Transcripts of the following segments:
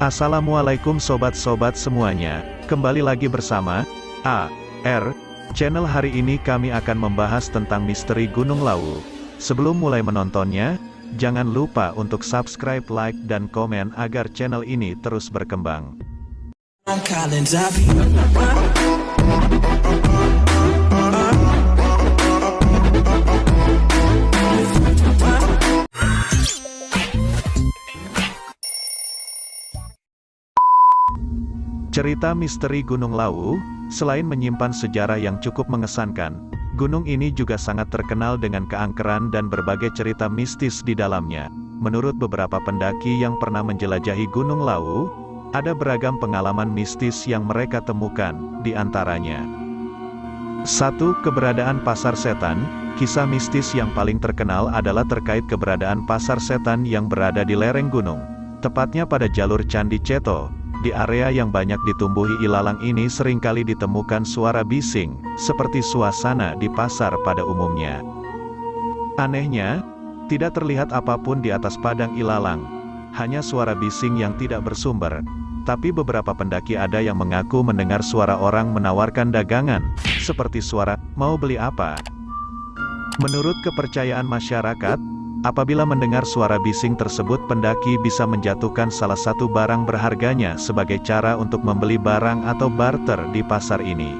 Assalamualaikum sobat-sobat semuanya, kembali lagi bersama AR Channel. Hari ini kami akan membahas tentang misteri Gunung Lawu. Sebelum mulai menontonnya, jangan lupa untuk subscribe, like, dan komen agar channel ini terus berkembang. Cerita misteri Gunung Lawu, selain menyimpan sejarah yang cukup mengesankan, gunung ini juga sangat terkenal dengan keangkeran dan berbagai cerita mistis di dalamnya. Menurut beberapa pendaki yang pernah menjelajahi Gunung Lawu, ada beragam pengalaman mistis yang mereka temukan, di antaranya 1. Keberadaan pasar setan. Kisah mistis yang paling terkenal adalah terkait keberadaan pasar setan yang berada di lereng gunung, tepatnya pada jalur Candi Ceto. Di area yang banyak ditumbuhi ilalang ini seringkali ditemukan suara bising, seperti suasana di pasar pada umumnya. Anehnya, tidak terlihat apapun di atas padang ilalang, hanya suara bising yang tidak bersumber. Tapi beberapa pendaki ada yang mengaku mendengar suara orang menawarkan dagangan, seperti suara, "Mau beli apa?" Menurut kepercayaan masyarakat, apabila mendengar suara bising tersebut, pendaki bisa menjatuhkan salah satu barang berharganya sebagai cara untuk membeli barang atau barter di pasar ini.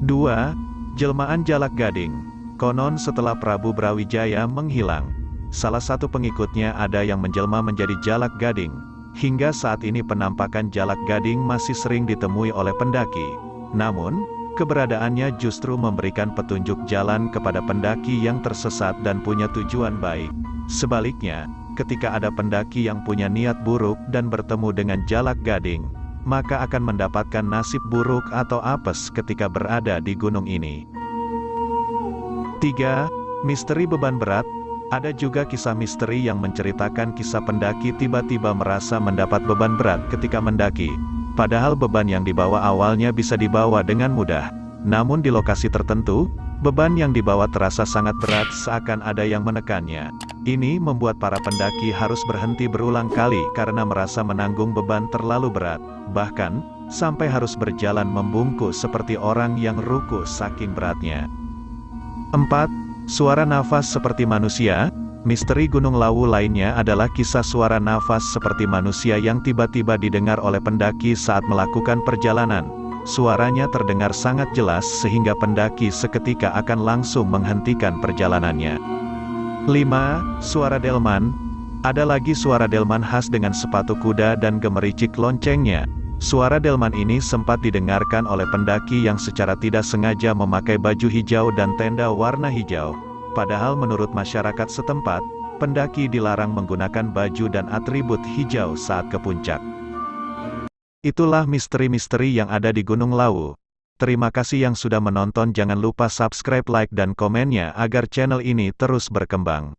2. Jelmaan Jalak Gading. Konon setelah Prabu Brawijaya menghilang, salah satu pengikutnya ada yang menjelma menjadi Jalak Gading. Hingga saat ini penampakan Jalak Gading masih sering ditemui oleh pendaki. Namun, keberadaannya justru memberikan petunjuk jalan kepada pendaki yang tersesat dan punya tujuan baik. Sebaliknya, ketika ada pendaki yang punya niat buruk dan bertemu dengan Jalak Gading, maka akan mendapatkan nasib buruk atau apes ketika berada di gunung ini. 3. Misteri beban berat. Ada juga kisah misteri yang menceritakan kisah pendaki tiba-tiba merasa mendapat beban berat ketika mendaki. Padahal beban yang dibawa awalnya bisa dibawa dengan mudah. Namun di lokasi tertentu, beban yang dibawa terasa sangat berat seakan ada yang menekannya. Ini membuat para pendaki harus berhenti berulang kali karena merasa menanggung beban terlalu berat. Bahkan, sampai harus berjalan membungkuk seperti orang yang ruku saking beratnya. 4. Suara nafas seperti manusia. Misteri Gunung Lawu lainnya adalah kisah suara nafas seperti manusia yang tiba-tiba didengar oleh pendaki saat melakukan perjalanan. Suaranya terdengar sangat jelas sehingga pendaki seketika akan langsung menghentikan perjalanannya. 5. Suara delman. Ada lagi suara delman khas dengan sepatu kuda dan gemericik loncengnya. Suara delman ini sempat didengarkan oleh pendaki yang secara tidak sengaja memakai baju hijau dan tenda warna hijau. Padahal menurut masyarakat setempat, pendaki dilarang menggunakan baju dan atribut hijau saat ke puncak. Itulah misteri-misteri yang ada di Gunung Lawu. Terima kasih yang sudah menonton, jangan lupa subscribe, like, dan komennya agar channel ini terus berkembang.